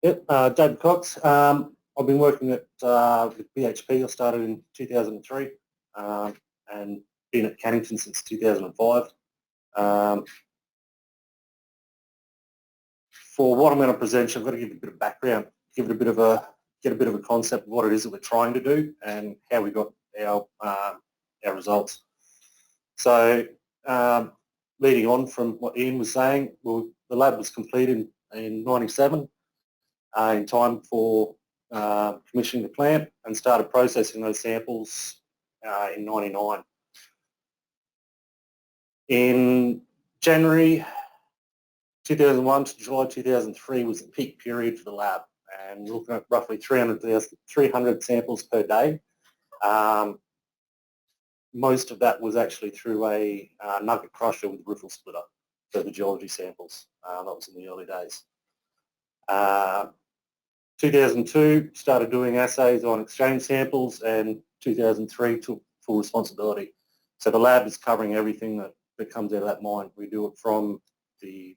Yep, David Cox. I've been working with BHP. I started in 2003 and been at Cannington since 2005. For what I'm going to present, I've got to give a bit of background, get a bit of a concept of what it is that we're trying to do and how we got our results. So leading on from what Ian was saying, well, the lab was completed in 97 in time for commissioning the plant and started processing those samples in 99. In January 2001 to July 2003 was the peak period for the lab, and we're looking at roughly 300 samples per day. Most of that was actually through a nugget crusher with riffle splitter for the geology samples. That was in the early days. 2002 started doing assays on exchange samples, and 2003 took full responsibility. So the lab is covering everything that comes out of that mine. We do it from the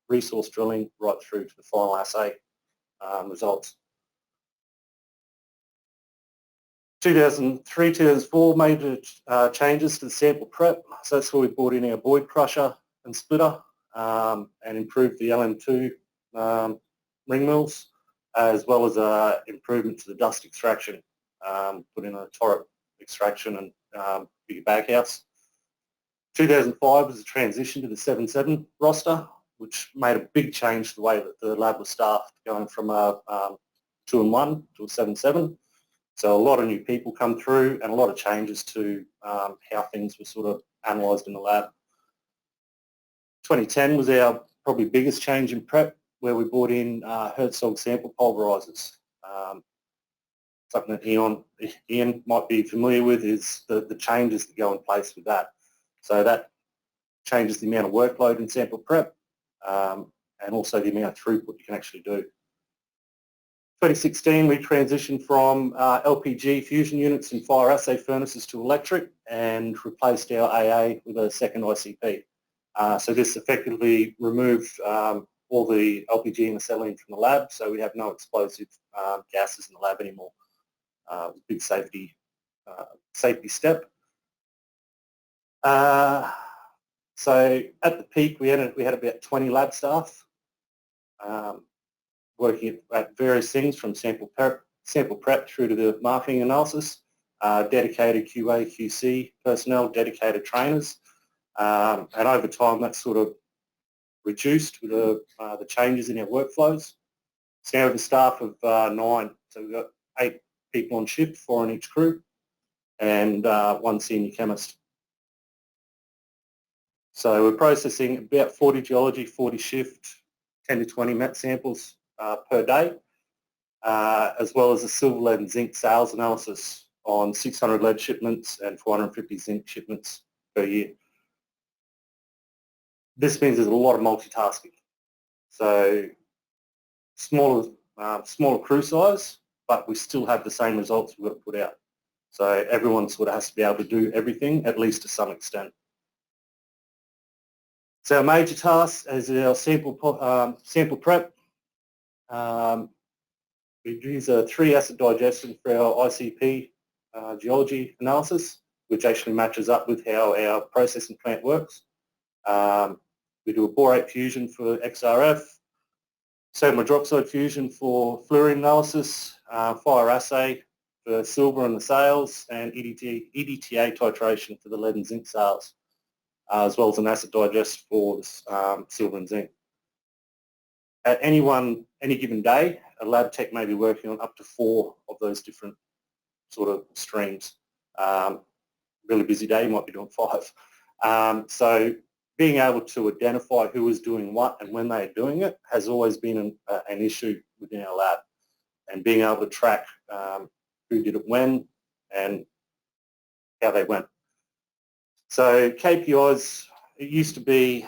resource drilling right through to the final assay results. 2003, 2004 made changes to the sample prep. So that's where we brought in our Boyd crusher and splitter and improved the LM2 ring mills, as well as improvement to the dust extraction, put in a torrent extraction and bigger baghouse. 2005 was a transition to the 7-7 roster, which made a big change to the way that the lab was staffed, going from a 2-1 to a 7-7. So a lot of new people come through and a lot of changes to how things were sort of analysed in the lab. 2010 was our probably biggest change in prep, where we brought in Herzog sample pulverisers. Something that Ian might be familiar with is the changes that go in place with that. So that changes the amount of workload in sample prep and also the amount of throughput you can actually do. 2016 we transitioned from LPG fusion units and fire assay furnaces to electric and replaced our AA with a second ICP. So this effectively removed all the LPG and acetylene from the lab, so we have no explosive gases in the lab anymore. Big safety step. So at the peak we had about 20 lab staff working at various things, from sample prep through to the marking analysis, dedicated QA, QC personnel, dedicated trainers, and over time that sort of reduced with the changes in our workflows. So now we have a staff of 9, so we've got 8 people on shift, 4 on each crew, and 1 senior chemist. So we're processing about 40 geology, 40 shift, 10 to 20 MET samples per day, as well as a silver, lead and zinc sales analysis on 600 lead shipments and 450 zinc shipments per year. This means there's a lot of multitasking. So smaller crew size, but we still have the same results we've got to put out. So everyone sort of has to be able to do everything, at least to some extent. So our major tasks is our sample prep. We use a 3-acid digestion for our ICP geology analysis, which actually matches up with how our processing plant works. We do a borate fusion for XRF, sodium hydroxide fusion for fluorine analysis, fire assay for silver and the sales, and EDTA titration for the lead and zinc sales, as well as an acid digest for the silver and zinc. At any given day, a lab tech may be working on up to 4 of those different sort of streams. Really busy day, you might be doing 5. So being able to identify who is doing what and when they are doing it has always been an issue within our lab, and being able to track who did it when and how they went. So KPIs, it used to be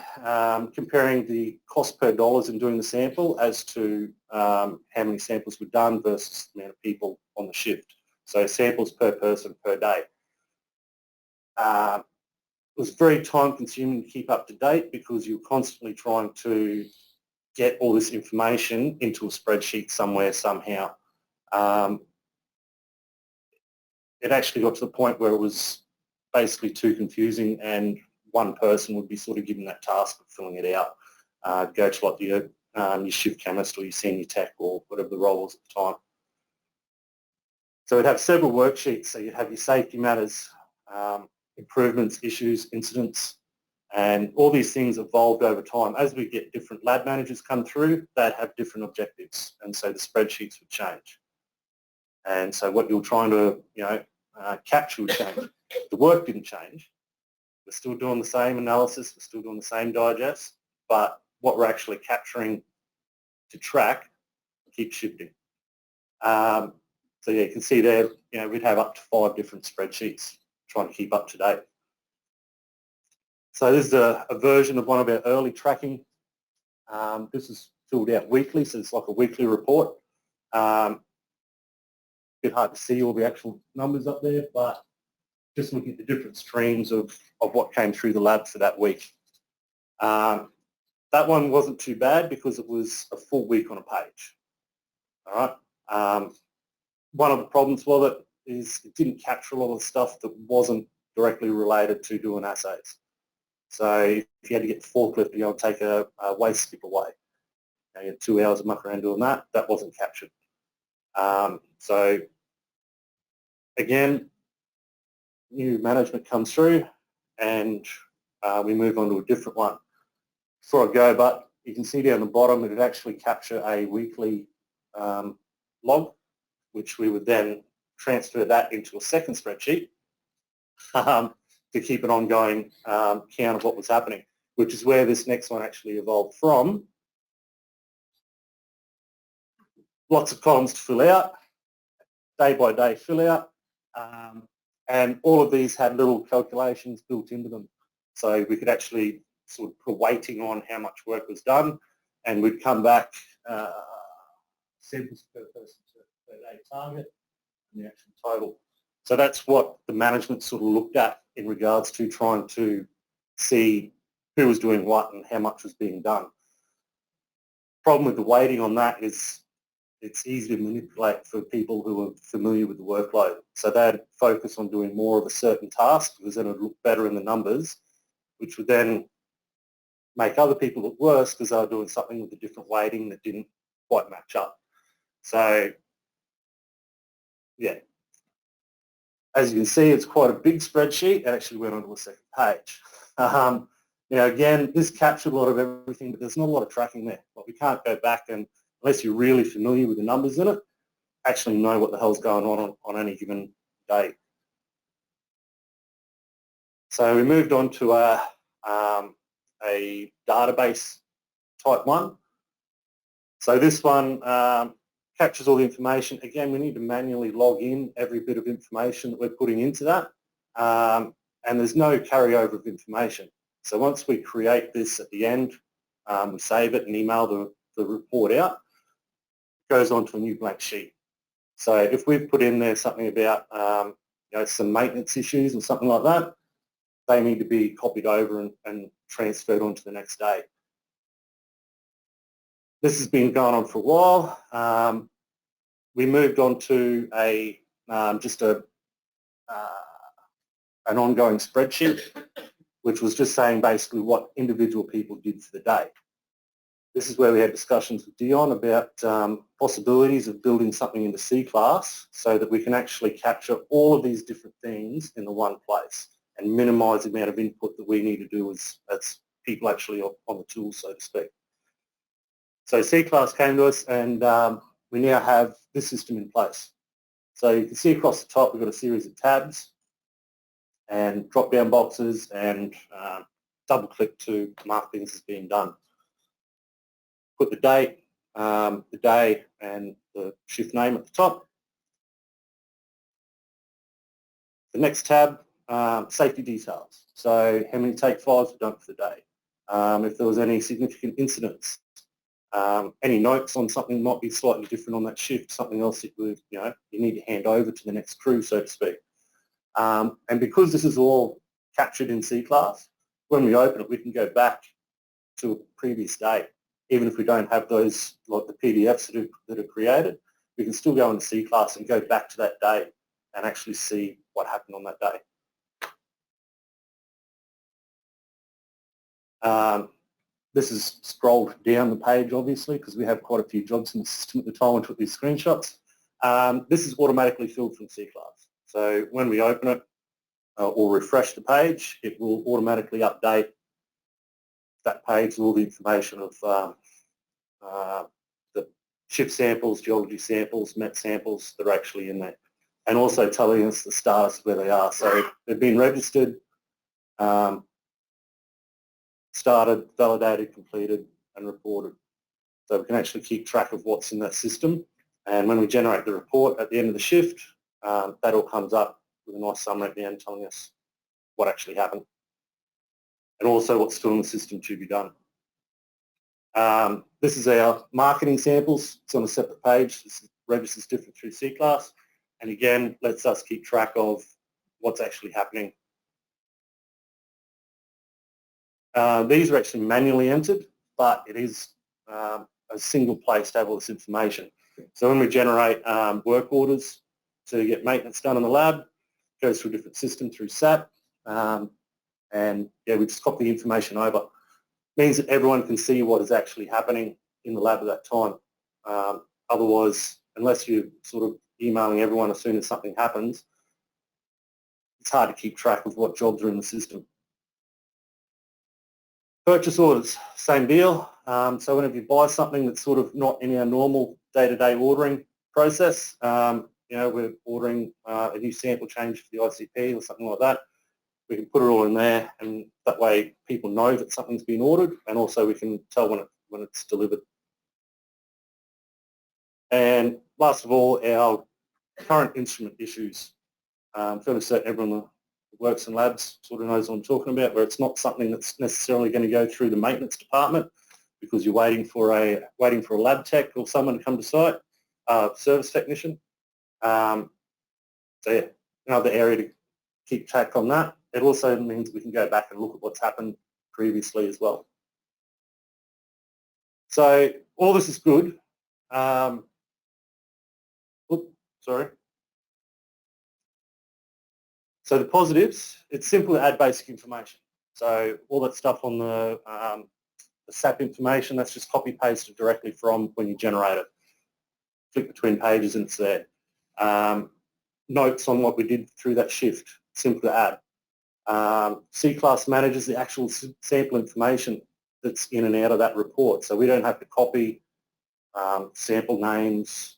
comparing the cost per dollars in doing the sample as to how many samples were done versus the amount of people on the shift. So samples per person per day. It was very time consuming to keep up to date because you're constantly trying to get all this information into a spreadsheet somewhere, somehow. It actually got to the point where it was basically too confusing, and one person would be sort of given that task of filling it out. Go to like your shift chemist or your senior tech or whatever the role was at the time. So we'd have several worksheets. So you'd have your safety matters, improvements, issues, incidents, and all these things evolved over time. As we get different lab managers come through, they'd have different objectives, and so the spreadsheets would change. And so what you're trying to, capture would change. The work didn't change. We're still doing the same analysis, we're still doing the same digest, but what we're actually capturing to track keeps shifting. So yeah, you can see there, we'd have up to 5 different spreadsheets trying to keep up to date. So this is a version of one of our early tracking. This is filled out weekly, so it's like a weekly report. A bit hard to see all the actual numbers up there, but just looking at the different streams of what came through the lab for that week. That one wasn't too bad because it was a full week on a page. All right. One of the problems with it is it didn't capture a lot of the stuff that wasn't directly related to doing assays. So if you had to get the forklift to go and take a waste skip away, you had 2 hours of muck around doing that, that wasn't captured. So again, new management comes through and we move on to a different one. Before I go, but you can see down the bottom, it would actually capture a weekly log, which we would then transfer that into a second spreadsheet to keep an ongoing count of what was happening, which is where this next one actually evolved from. Lots of columns to fill out, day by day fill out, and all of these had little calculations built into them. So we could actually sort of put a weighting on how much work was done, and we'd come back samples per person per day target and the actual total. So that's what the management sort of looked at in regards to trying to see who was doing what and how much was being done. Problem with the weighting on that is it's easy to manipulate for people who are familiar with the workload. So they'd focus on doing more of a certain task because then it would look better in the numbers, which would then make other people look worse because they were doing something with a different weighting that didn't quite match up. So yeah, as you can see, it's quite a big spreadsheet. It actually went onto a second page. Again, this captured a lot of everything, but there's not a lot of tracking there. Like, we can't go back and, unless you're really familiar with the numbers in it, actually know what the hell's going on any given day. So we moved on to a database type one. So this one captures all the information. Again, we need to manually log in every bit of information that we're putting into that, and there's no carryover of information. So once we create this at the end, we save it and email the report out, it goes onto a new blank sheet. So if we've put in there something about some maintenance issues or something like that, they need to be copied over and transferred onto the next day. This has been going on for a while. We moved on to an ongoing spreadsheet, which was just saying basically what individual people did for the day. This is where we had discussions with Dion about possibilities of building something into CCLAS so that we can actually capture all of these different things in the one place and minimise the amount of input that we need to do as people actually on the tools, so to speak. So CCLAS came to us, and we now have this system in place. So you can see across the top we've got a series of tabs and drop-down boxes and double-click to mark things as being done. Put the date, the day and the shift name at the top. The next tab, safety details. So how many take fives were done for the day. If there was any significant incidents, any notes on something might be slightly different on that shift, something else that you need to hand over to the next crew, so to speak. And because this is all captured in CCLAS, when we open it, we can go back to a previous day, even if we don't have those, like the PDFs that are created, we can still go into CCLAS and go back to that day and actually see what happened on that day. This is scrolled down the page, obviously, because we have quite a few jobs in the system at the time we took these screenshots. This is automatically filled from CCLAS. So when we open it or refresh the page, it will automatically update that page with all the information of the shift samples, geology samples, met samples that are actually in there, and also telling us the status of where they are. So they've been registered, started, validated, completed, and reported. So we can actually keep track of what's in that system. And when we generate the report at the end of the shift, that all comes up with a nice summary at the end telling us what actually happened and also what's still in the system to be done. This is our marketing samples. It's on a separate page. This registers different through CCLAS, and again lets us keep track of what's actually happening. These are actually manually entered, but it is a single place to have all this information. So when we generate work orders to get maintenance done in the lab, it goes through a different system through SAP, and yeah, we just copy the information over. Means that everyone can see what is actually happening in the lab at that time. Otherwise, unless you're sort of emailing everyone as soon as something happens, it's hard to keep track of what jobs are in the system. Purchase orders, same deal. So whenever you buy something that's sort of not in our normal day-to-day ordering process, you know, we're ordering a new sample change for the ICP or something like that, we can put it all in there, and that way people know that something's been ordered, and also we can tell when it's delivered. And last of all, our current instrument issues. Fairly certain everyone that works in labs sort of knows what I'm talking about, where it's not something that's necessarily going to go through the maintenance department because you're waiting for a lab tech or someone to come to site, service technician. So yeah, another area to keep track on that. It also means we can go back and look at what's happened previously as well. So all this is good. Sorry. So the positives, it's simple to add basic information. So all that stuff on the SAP information, that's just copy pasted directly from when you generate it. Click between pages and it's there. Notes on what we did through that shift, simple to add. CCLAS manages the actual sample information that's in and out of that report, so we don't have to copy sample names,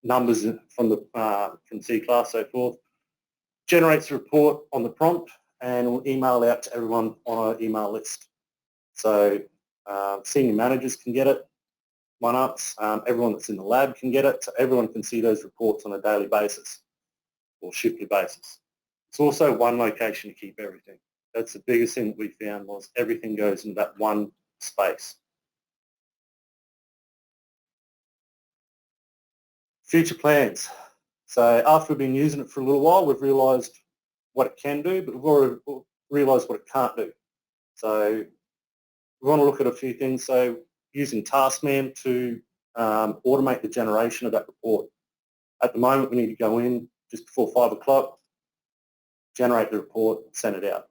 numbers from CCLAS, so forth. Generates a report on the prompt and will email out to everyone on our email list. So senior managers can get it, one-ups, everyone that's in the lab can get it, so everyone can see those reports on a daily basis or shiftly basis. It's also one location to keep everything. That's the biggest thing that we found, was everything goes in that one space. Future plans. So after we've been using it for a little while, we've realised what it can do, but we've already realised what it can't do. So we want to look at a few things. So using Taskman to automate the generation of that report. At the moment, we need to go in just before 5 o'clock, generate the report, send it out.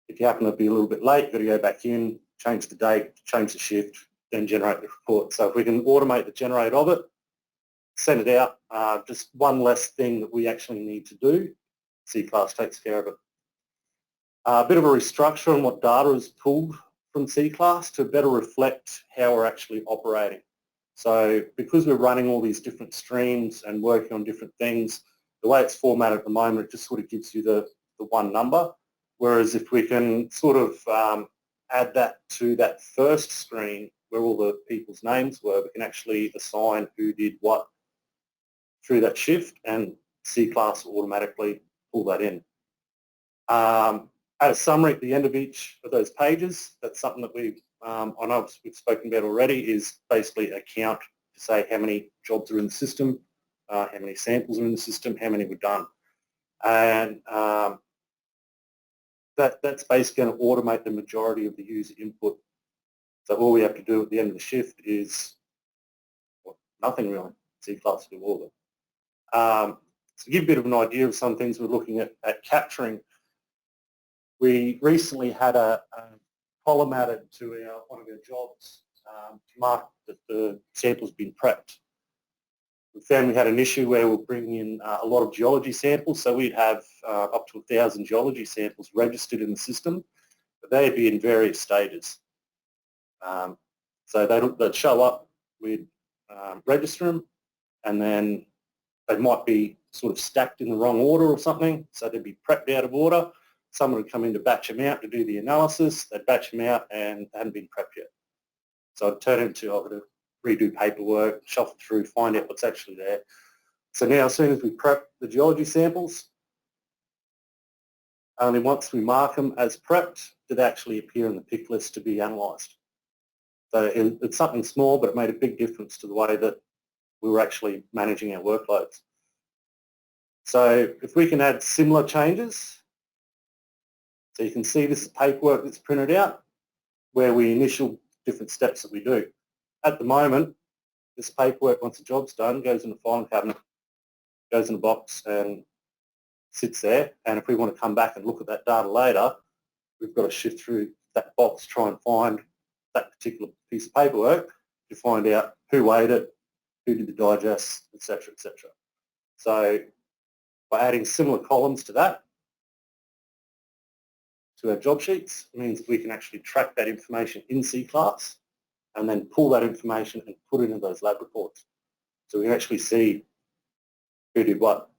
If you happen to be a little bit late, you've got to go back in, change the date, change the shift, then generate the report. So if we can automate the generate of it, send it out, just one less thing that we actually need to do, CCLAS takes care of it. A bit of a restructure on what data is pulled from CCLAS to better reflect how we're actually operating. So because we're running all these different streams and working on different things, the way it's formatted at the moment, it just sort of gives you the one number. Whereas if we can sort of add that to that first screen where all the people's names were, we can actually assign who did what through that shift, and CCLAS will automatically pull that in. Add a summary at the end of each of those pages. That's something that we've spoken about already, is basically a count to say how many jobs are in the system, how many samples are in the system, how many were done. And that's basically going to automate the majority of the user input. So all we have to do at the end of the shift is nothing really. CCLAS will do all of it. To give a bit of an idea of some things we're looking at capturing, we recently had a column added to one of our jobs to mark that the sample's been prepped. We found we had an issue where we're bringing in a lot of geology samples, so we'd have up to 1,000 geology samples registered in the system, but they'd be in various stages. So they'd show up, we'd register them, and then they might be sort of stacked in the wrong order or something, so they'd be prepped out of order. Someone would come in to batch them out to do the analysis, they'd batch them out and they hadn't been prepped yet. So I'd turn into, I've got to redo paperwork, shuffle through, find out what's actually there. So now as soon as we prep the geology samples, only once we mark them as prepped do they actually appear in the pick list to be analysed. So it's something small, but it made a big difference to the way that we were actually managing our workloads. So if we can add similar changes, so you can see this is paperwork that's printed out where we initial different steps that we do. At the moment, this paperwork, once the job's done, goes in the filing cabinet, goes in a box and sits there. And if we want to come back and look at that data later, we've got to shift through that box, try and find that particular piece of paperwork to find out who weighed it, who did the digest, etc., etc. So by adding similar columns to that, to our job sheets, it means we can actually track that information in CCLAS and then pull that information and put it into those lab reports. So we can actually see who did what.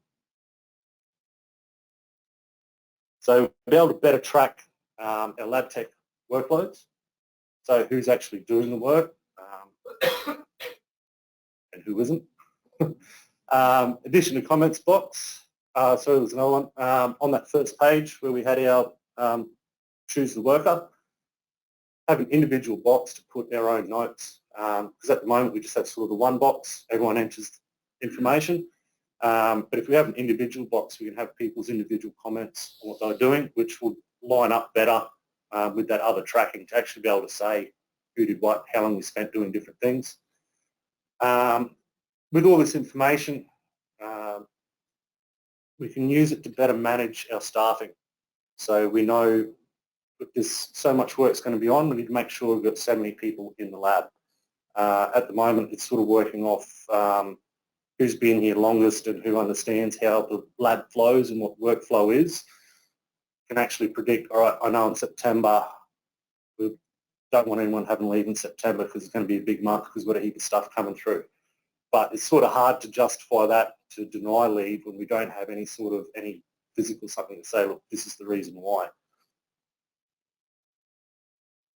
So we'll be able to better track our lab tech workloads. So who's actually doing the work and who isn't. Addition to comments box. So there's another one on that first page where we had our choose the worker. Have an individual box to put our own notes because at the moment we just have sort of the one box, everyone enters information. But if we have an individual box, we can have people's individual comments on what they're doing, which will line up better with that other tracking to actually be able to say who did what, how long we spent doing different things. With all this information, we can use it to better manage our staffing. So we know that there's so much work's going to be on, we need to make sure we've got so many people in the lab. At the moment, it's sort of working off who's been here longest and who understands how the lab flows and what workflow is, can actually predict, all right, I know in September, we don't want anyone having leave in September because it's going to be a big month because we've got a heap of stuff coming through. But it's sort of hard to justify that, to deny leave when we don't have any physical something to say, look, this is the reason why.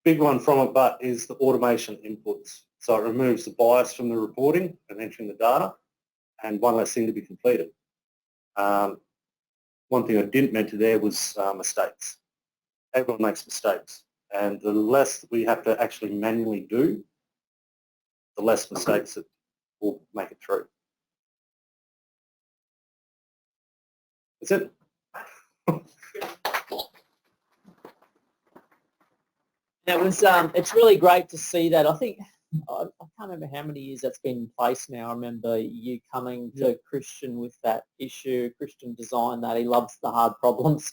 Big one from it, but is the automation inputs. So it removes the bias from the reporting and entering the data, and one less thing to be completed. One thing I didn't mention there was mistakes. Everyone makes mistakes, and the less we have to actually manually do, the less mistakes that will make it through. That's it. It's really great to see that. I think, I can't remember how many years that's been in place now. I remember you coming to Christian with that issue. Christian designed that. He loves the hard problems.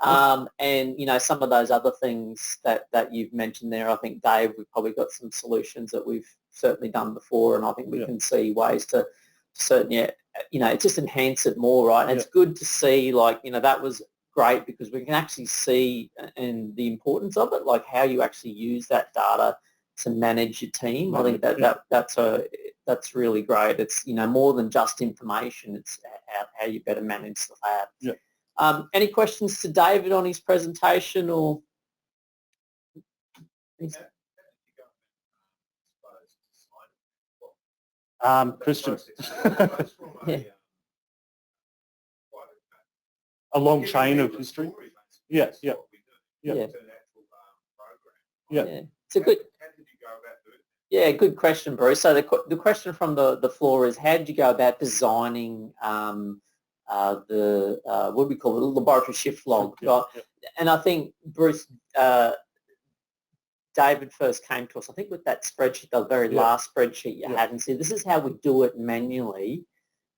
And, you know, some of those other things that you've mentioned there, I think, Dave, we've probably got some solutions that we've certainly done before, and I think we can see ways to certainly, you know, just enhance it more, right? And it's good to see, like, you know, that was great because we can actually see and the importance of it, like how you actually use that data to manage your team. I think that's really great. It's, you know, more than just information. It's how you better manage the lab. Yeah. Any questions to David on his presentation or? Christian. A long chain of history. Yeah. It's a good. Yeah, good question, Bruce. So the question from the floor is, how did you go about designing the what do we call it, the laboratory shift log? and I think Bruce, David first came to us, I think with that spreadsheet, the very last spreadsheet you had, and said, this is how we do it manually.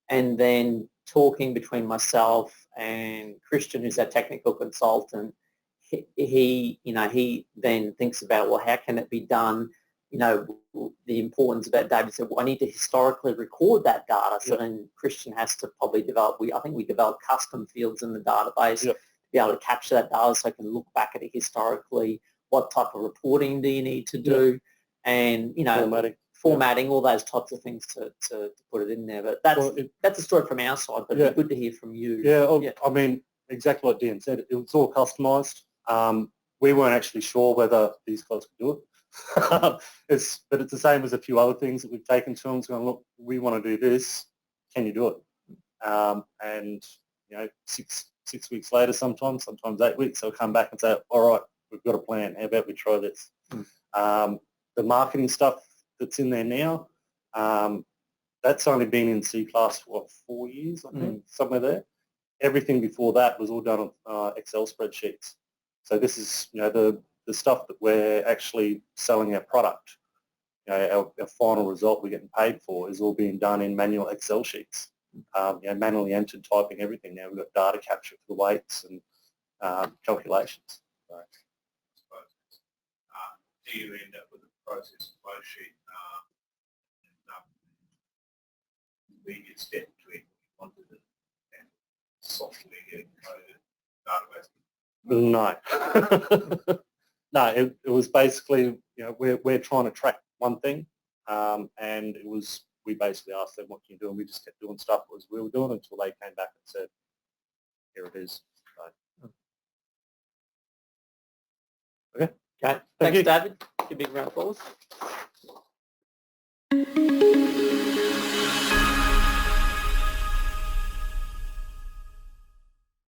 And then talking between myself and Christian, who's our technical consultant, he then thinks about, well, how can it be done? The importance about David said, well, I need to historically record that data. So then Christian has to probably develop, I think we developed custom fields in the database to be able to capture that data so I can look back at it historically. What type of reporting do you need to do? And, formatting, all those types of things to put it in there. But that's a story from our side, but it'd be good to hear from you. I mean, exactly like Dan said, it was all customised. We weren't actually sure whether these guys could do it. But it's the same as a few other things that we've taken to them, going, look, we want to do this, can you do it? And 6 weeks later sometimes 8 weeks, they'll come back and say, all right, we've got a plan, how about we try this? The marketing stuff that's in there now, that's only been in CCLAS for 4 years, I think, somewhere there. Everything before that was all done on Excel spreadsheets. So this is, the stuff that we're actually selling our product, our final result we're getting paid for is all being done in manual Excel sheets, manually entered, typing everything. Now we've got data capture for the weights and calculations. So. Do you end up with a process flow sheet where you step between what you wanted and software encoded database? No. No, it was basically, we're trying to track one thing, and we basically asked them, what can you do? And we just kept doing stuff as we were doing until they came back and said, here it is. So. Okay. Thanks, David. Give a big round of applause.